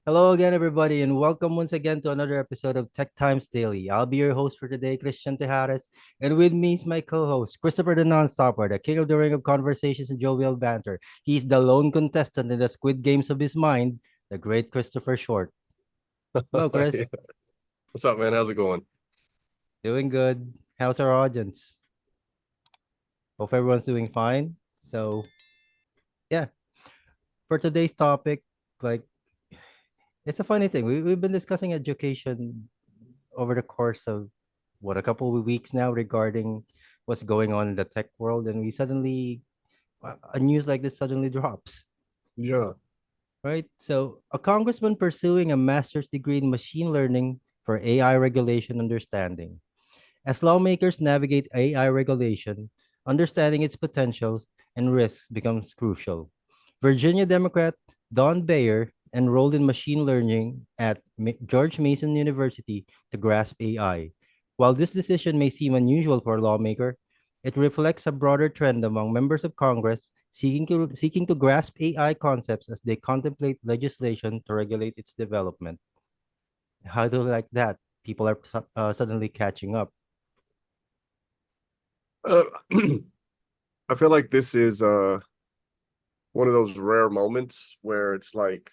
Hello again, everybody, and welcome once again to another episode of Tech Times Daily. I'll be your host for today, Christian Tejares, and with me is my co-host, Christopher the Nonstopper, the king of the ring of conversations and jovial banter. He's the lone contestant in the Squid Games of his mind, the great Christopher Short. Hello, Yeah. Chris. What's up, man? How's it going? Doing good. How's our audience? Hope everyone's doing fine. So, yeah, for today's topic, like, it's a funny thing. We've been discussing education over the course of a couple of weeks now regarding what's going on in the tech world, and we suddenly a news like this suddenly drops, Yeah. right? So a congressman pursuing a master's degree in machine learning for AI regulation understanding. As lawmakers navigate AI regulation, understanding its potentials and risks becomes crucial. Virginia Democrat Don Beyer enrolled in machine learning at George Mason University to grasp AI. While this decision may seem unusual for a lawmaker, it reflects a broader trend among members of Congress seeking to grasp AI concepts as they contemplate legislation to regulate its development. How do you like that? People are suddenly catching up. Uh, I feel like this is one of those rare moments where it's like,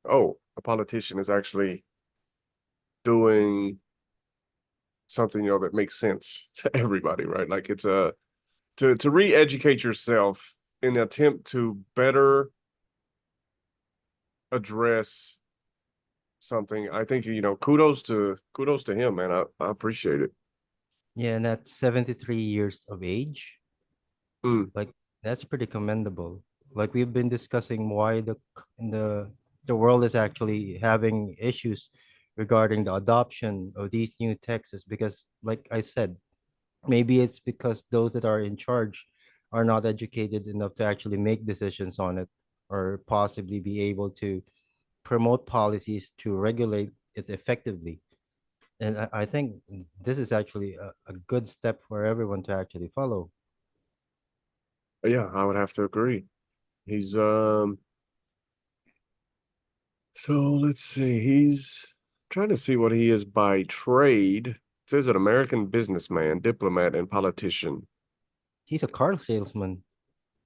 oh, a politician is actually doing something, that makes sense to everybody, right? Like it's a to re-educate yourself in an attempt to better address something. I think, kudos to him, man. I appreciate it. Yeah, and at 73 years of age, Mm, like that's pretty commendable. Like we've been discussing why the world is actually having issues regarding the adoption of these new texts because like I said, maybe it's because those that are in charge are not educated enough to actually make decisions on it or possibly be able to promote policies to regulate it effectively. And I think this is actually a good step for everyone to actually follow. yeah, I would have to agree. He's So let's see. He's trying to see what he is by trade. It says an American businessman, diplomat, and politician. He's a car salesman.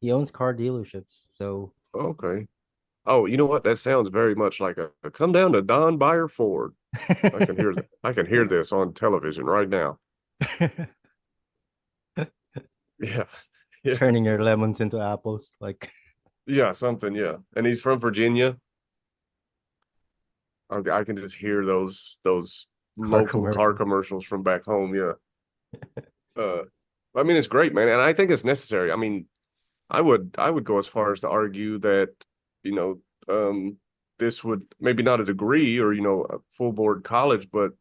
He owns car dealerships. So Okay. Oh, you know what? That sounds very much like a come down to Don Beyer Ford. I can hear that. I can hear this on television right now. Yeah. Yeah. turning your lemons into apples, like Yeah, something, yeah. And he's from Virginia. I can just hear those car local car commercials. commercials from back home. Yeah. Uh, I mean, it's great, man, and I think it's necessary. I mean, I would go as far as to argue that, you know, this would maybe not a degree or, a full board college, but,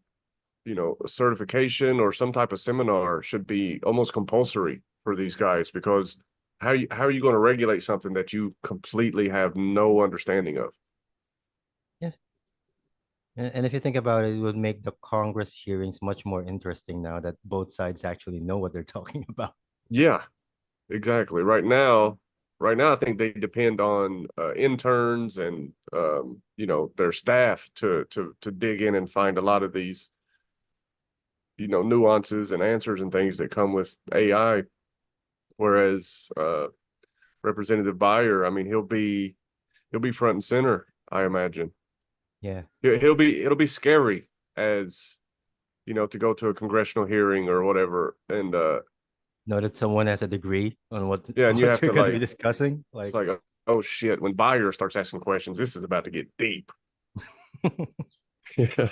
a certification or some type of seminar should be almost compulsory for these guys because how are you going to regulate something that you completely have no understanding of? Yeah. And if you think about it, it would make the Congress hearings much more interesting now that both sides actually know what they're talking about. Yeah, exactly. Right now, I think they depend on interns and their staff to dig in and find a lot of these nuances and answers and things that come with AI. Whereas Representative Beyer, I mean, he'll be front and center. I imagine Yeah. it'll be scary as to go to a congressional hearing or whatever, and Know that someone has a degree on what yeah, and you what have you're to gonna be like discussing. it's Like like oh shit when Beyer starts asking questions, this is about to get deep. Yeah,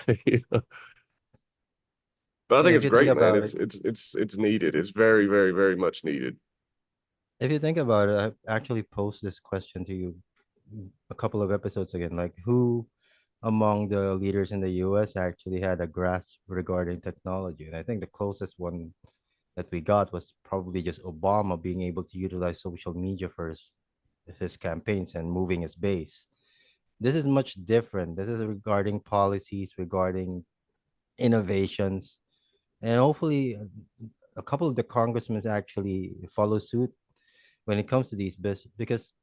but I yeah, think if it's you think great, man. about It's it, it's it's it's needed. It's very, very, very much needed. if you think about it, I actually posed this question to you a couple of episodes again. Like who among the leaders in the US actually had a grasp regarding technology? And I think the closest one that we got was probably just Obama being able to utilize social media for his campaigns and moving his base. This is much different. This is regarding policies, regarding innovations, and hopefully a couple of the congressmen actually follow suit when it comes to these because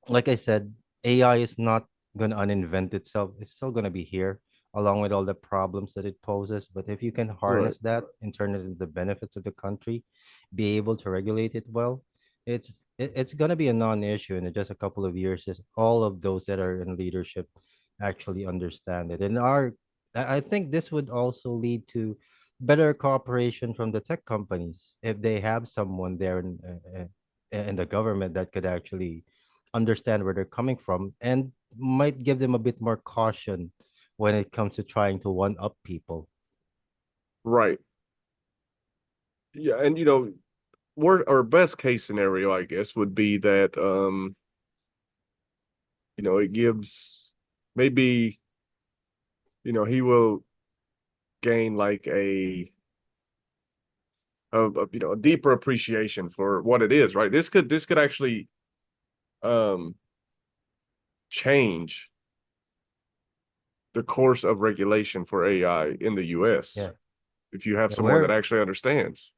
like I said, AI is not gonna uninvent itself. It's still gonna be here, along with all the problems that it poses. But if you can Right. harness that and turn it into the benefits of the country, be able to regulate it well, it's gonna be a non-issue in just a couple of years. As all of those that are in leadership actually understand it, and I think this would also lead to better cooperation from the tech companies if they have someone there in the government that could actually understand where they're coming from and might give them a bit more caution when it comes to trying to one up people. Right. Yeah, and worst or best case scenario, I guess, would be that it gives maybe, he will gain like a deeper appreciation for what it is, right? This could actually um change the course of regulation for AI in the US Yeah. if you have Yeah. someone that actually understands.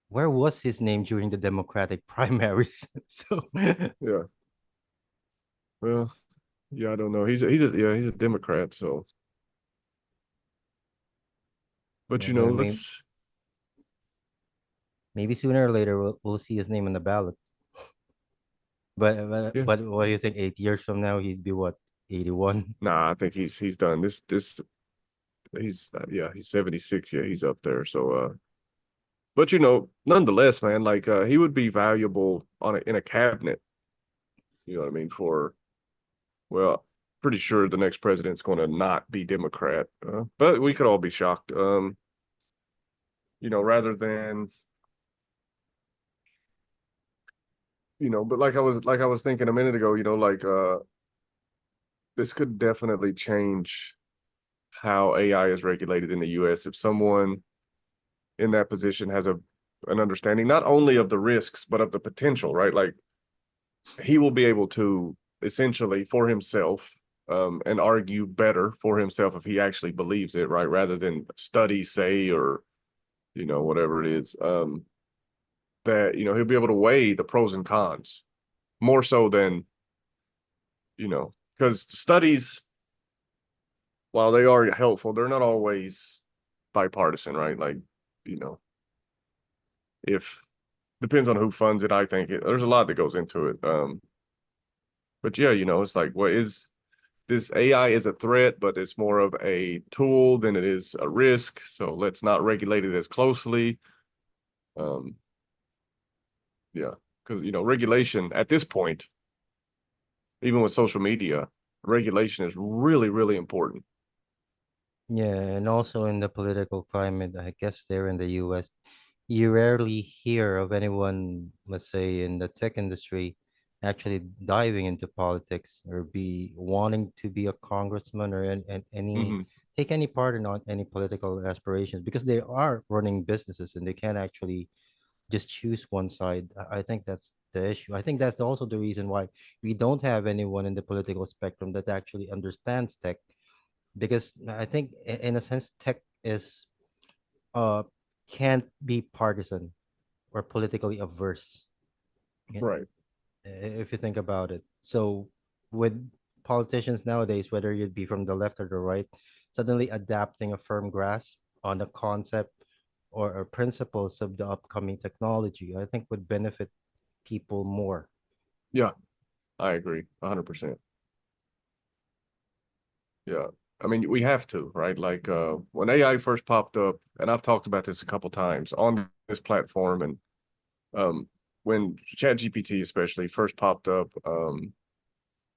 Where was his name during the Democratic primaries? So Yeah. Well, yeah, I don't know. He's a Democrat, so but yeah, but let's maybe sooner or later we'll see his name on the ballot. yeah. But what do you think? 8 years from now, he'd be what, 81? Nah, I think he's done. This he's yeah, he's 76. Yeah, he's up there. So but nonetheless, man, like he would be valuable in a cabinet, you know what I mean, for well, pretty sure the next president's going to not be Democrat. But we could all be shocked. Rather than, but like I was thinking a minute ago, like this could definitely change how AI is regulated in the US if someone in that position has an understanding not only of the risks but of the potential, right? Like he will be able to essentially for himself and argue better for himself if he actually believes it, right? Rather than studies say or whatever it is. That he'll be able to weigh the pros and cons more so than because studies, while they are helpful, they're not always bipartisan, right? Like you know if depends on who funds it. I think there's a lot that goes into it. But yeah, it's like, what is this? AI is a threat, but it's more of a tool than it is a risk. So let's not regulate it as closely. Um, yeah, because regulation at this point, even with social media, regulation is really, really important. Yeah, and also in the political climate, I guess there in the US, you rarely hear of anyone, let's say in the tech industry, actually diving into politics or be wanting to be a congressman or any Hmm. take any part in on any political aspirations because they are running businesses and they can't actually just choose one side. I think that's the issue. I think that's also the reason why we don't have anyone in the political spectrum that actually understands tech because I think in a sense tech is uh can't be partisan or politically averse Right. if you think about it. So with politicians nowadays, whether you'd be from the left or the right, suddenly adapting a firm grasp on the concept or principles of the upcoming technology, I think would benefit people more. Yeah, I agree 100%. Yeah. I mean, we have to, right? Like when AI first popped up, and I've talked about this a couple times on this platform, and um, when ChatGPT especially first popped up,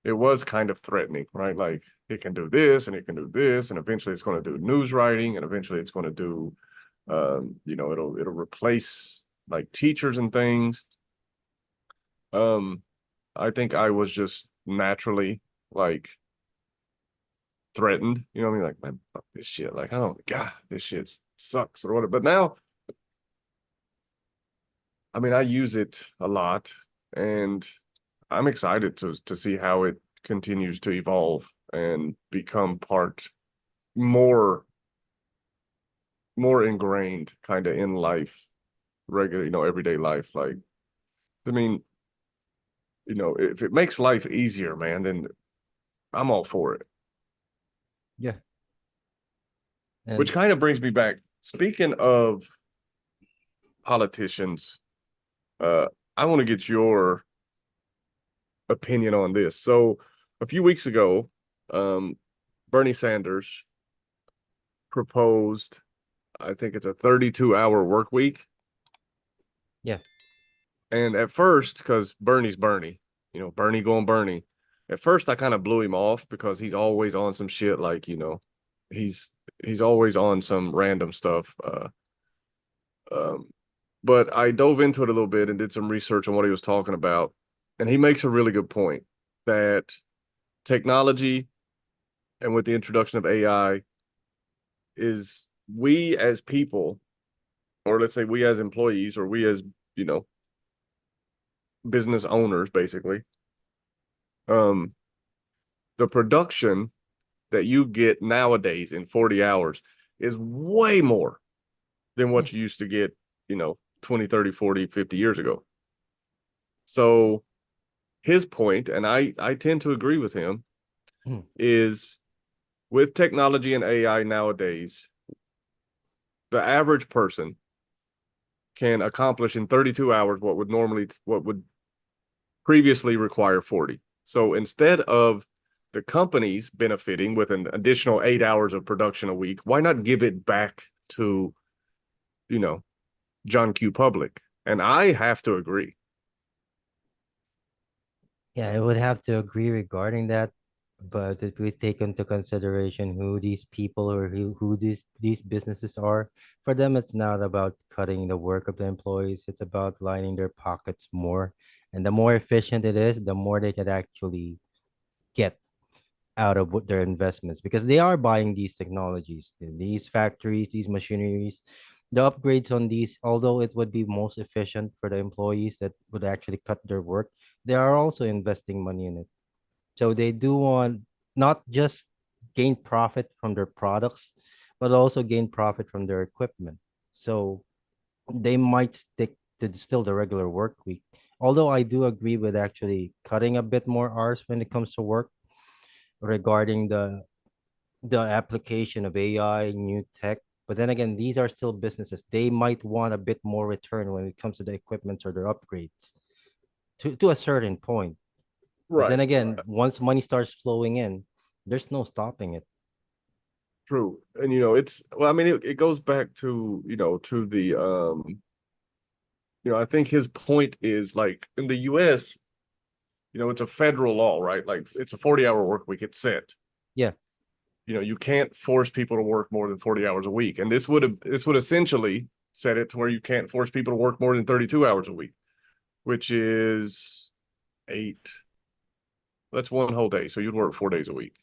it was kind of threatening, right? Like it can do this and it can do this, and eventually it's going to do news writing, and eventually it's going to do, it'll replace like teachers and things. Um, I think I was just naturally like threatened. You know what I mean? Like, man, fuck this shit. Like, I don't, God, this shit sucks or whatever. But now, I mean, I use it a lot, and I'm excited to see how it continues to evolve and become more more ingrained kind of in life, regular, everyday life. Like, I mean, if it makes life easier, man, then I'm all for it. Yeah. Which And kind of brings me back. Speaking of politicians, uh, I want to get your opinion on this. So a few weeks ago, um, Bernie Sanders proposed, I think it's a 32-hour work week. yeah. And at first, because Bernie's Bernie, Bernie going Bernie. At first, I kind of blew him off because he's always on some shit like, he's he's always on some random stuff. Um, but I dove into it a little bit and did some research on what he was talking about, and he makes a really good point that technology and with the introduction of AI is we as people, or let's say we as employees, or we as you know business owners, basically, um, the production that you get nowadays in 40 hours is way more than Yeah. what you used to get, 20, 30, 40, 50 years ago. So his point, and I tend to agree with him, Hmm. is with technology and AI nowadays, the average person can accomplish in 32 hours what would previously require 40. So instead of the companies benefiting with an additional 8 hours of production a week, why not give it back to, you know, John Q. Public? And I have to agree. Yeah, I would have to agree regarding that. But if we take into consideration who these people or who these businesses are, for them it's not about cutting the work of the employees, it's about lining their pockets more. And the more efficient it is, the more they can actually get out of what their investments, because they are buying these technologies, these factories, these machineries, the upgrades on these. Although it would be most efficient for the employees that would actually cut their work, they are also investing money in it. So they do want not just gain profit from their products, but also gain profit from their equipment. So they might stick to still the regular work week. Although I do agree with actually cutting a bit more hours when it comes to work, regarding the application of AI, new tech. But then again, these are still businesses. They might want a bit more return when it comes to the equipment or their upgrades to a certain point. But then Right. again, once money starts flowing in, there's no stopping it. True. And it's well, I mean, it goes back to, to the I think his point is like in the US, it's a federal law, right? Like it's a 40-hour work week, it's set. Yeah. You can't force people to work more than 40 hours a week. And this would essentially set it to where you can't force people to work more than 32 hours a week, which is eight. That's one whole day. So you'd work 4 days a week.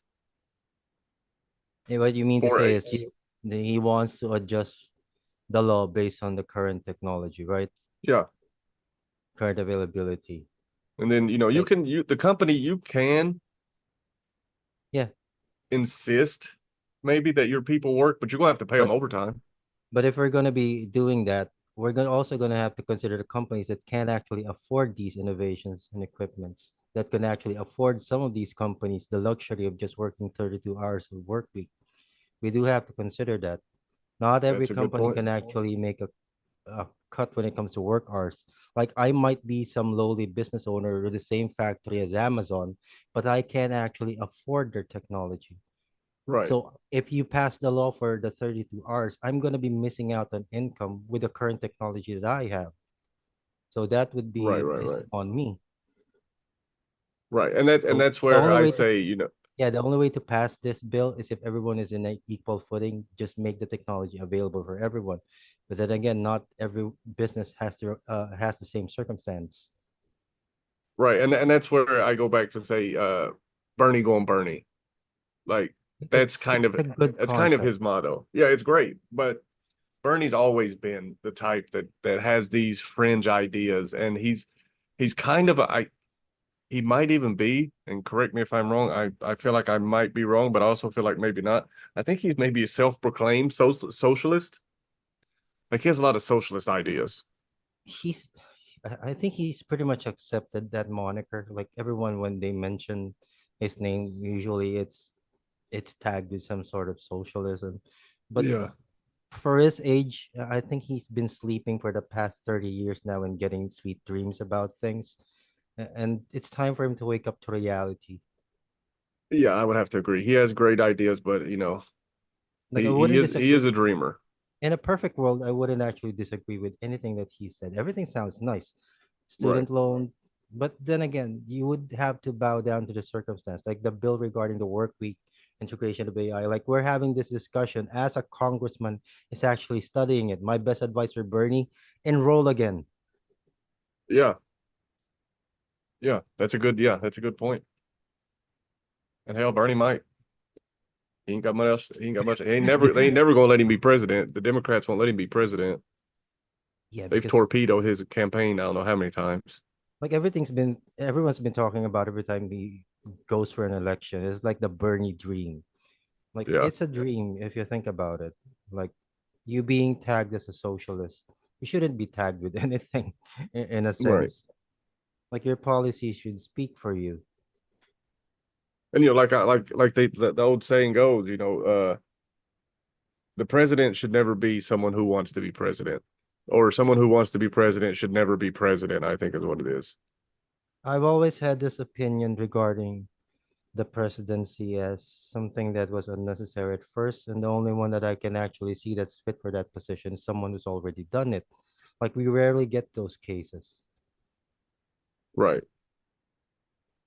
What you mean to Four say is eights. he wants to adjust the law based on the current technology, right? Yeah. Current availability. And then, So the company, you can yeah, insist maybe that your people work, but you're gonna have to pay them but overtime. if we're gonna be doing that, we're gonna also gonna have to consider the companies that can't actually afford these innovations and equipments, that can actually afford some of these companies the luxury of just working 32 hours of work week. We do have to consider that. Not every That's a good company point. can actually make a cut when it comes to work hours. Like I might be some lowly business owner with the same factory as Amazon, but I can't actually afford their technology. Right. So if you pass the law for the 32 hours, I'm going to be missing out on income with the current technology that I have. So that would Right, be right, is right. on me. Right. And So that's the where only I way to say, yeah, the only way to pass this bill is if everyone is in an equal footing, just make the technology available for everyone. But then again, not every business has the same circumstance. right. And that's where I go back to say Bernie going Bernie. Like that's kind It's of a good that's kind of concept. his motto. Yeah, it's great. But Bernie's always been the type that has these fringe ideas, and he's kind of he might even be, and correct me if I'm wrong. I feel like I might be wrong, but I also feel like maybe not. I think he's maybe a self-proclaimed socialist. Like he has a lot of socialist ideas. He's I think he's pretty much accepted that moniker. Like everyone when they mention his name. Usually it's tagged with some sort of socialism. But Yeah. for his age, I think he's been sleeping for the past 30 years now and getting sweet dreams about things. And it's time for him to wake up to reality. Yeah, I would have to agree. He has great ideas, but Like I he wouldn't is disagree. a dreamer. In a perfect world, I wouldn't actually disagree with anything that he said. Everything sounds nice. Right. Student loan, but then again, you would have to bow down to the circumstance, like the bill regarding the work week integration of AI. Like we're having this discussion as a congressman is actually studying it. My best advice for Bernie, enroll again. Yeah. That's a good point. And hell, Bernie might. He ain't got much else. He ain't got much. They ain't never gonna let him be president. The Democrats won't let him be president. Yeah, They've because torpedoed his campaign. I don't know how many times. like everyone's been talking about every time he goes for an election. It's like the Bernie dream. Like Yeah. it's a dream if you think about it. Like you being tagged as a socialist, you shouldn't be tagged with anything in a Right. sense. Like your policies should speak for you. And like the old saying goes, the president should never be someone who wants to be president, or someone who wants to be president should never be president. I think is what it is. I've always had this opinion regarding the presidency as something that was unnecessary at first, and the only one that I can actually see that's fit for that position is someone who's already done it. Like we rarely get those cases. Right.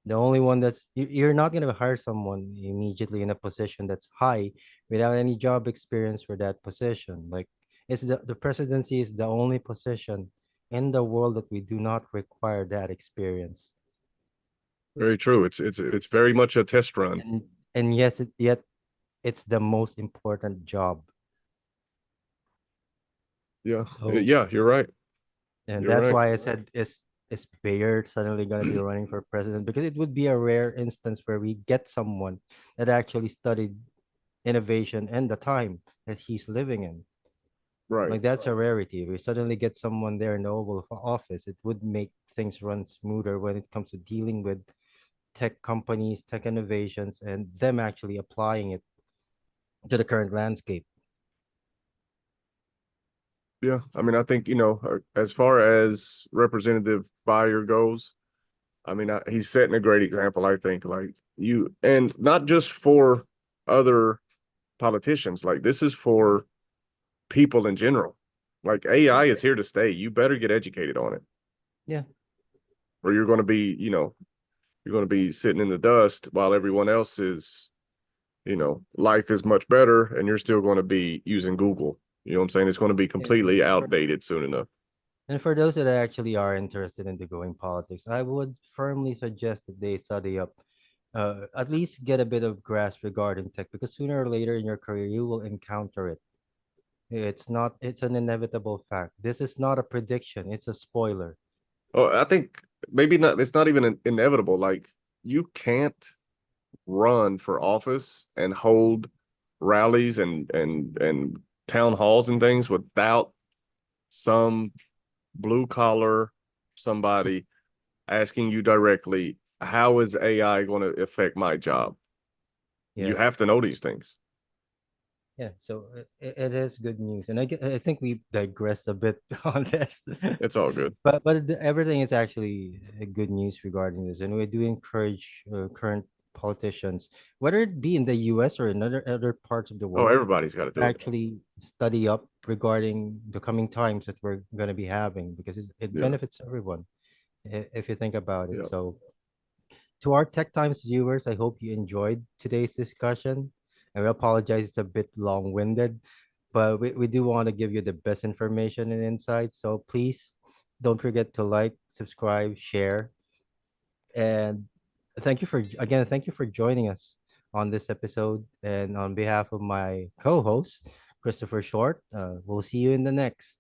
The only one you're not going to hire someone immediately in a position that's high without any job experience for that position. Like it's the presidency is the only position in the world that we do not require that experience. Very true. It's very much a test run. And yes, yet it's the most important job. Yeah. So Yeah. You're right. and You're that's right. why I said is Bayer suddenly going to be running for president because it would be a rare instance where we get someone that actually studied innovation and the time that he's living in. Right. Like that's a rarity. If we suddenly get someone there in the Oval Office, it would make things run smoother when it comes to dealing with tech companies, tech innovations, and them actually applying it to the current landscape. Yeah. I mean, I think as far as Representative Beyer goes, I mean, he's setting a great example. I think, like and not just for other politicians. Like this is for people in general. Like AI is here to stay. You better get educated on it, Yeah. or you're going to be, you're going to be sitting in the dust while everyone else is, life is much better, and you're still going to be using Google. You know what I'm saying? It's going to be And completely outdated soon enough. for those that actually are interested in the going politics, I would firmly suggest that they study up, at least get a bit of grasp regarding tech, because sooner or later in your career you will encounter it. It's an inevitable fact. This is not a prediction, it's a spoiler. Oh, I think maybe not. It's not even inevitable. Like you can't run for office and hold rallies and town halls and things without some blue collar somebody asking you directly, how is AI going to affect my job? You Yeah. have to know these things. Yeah, so it is good news, and I think we digressed a bit on this, It's all good. but everything is actually good news regarding this, and we do encourage current politicians, whether it be in the U.S. or in other parts of the Oh, world, everybody's got to to do it. actually study up regarding the coming times that we're going to be having because it Yeah. benefits everyone if you think about it. Yeah. So to our Tech Times viewers, I hope you enjoyed today's discussion. And we apologize, it's a bit long winded, but we do want to give you the best information and insights. So please don't forget to like, subscribe, share. And thank you for joining us on this episode. And on behalf of my co host, Christopher Short, we'll see you in the next.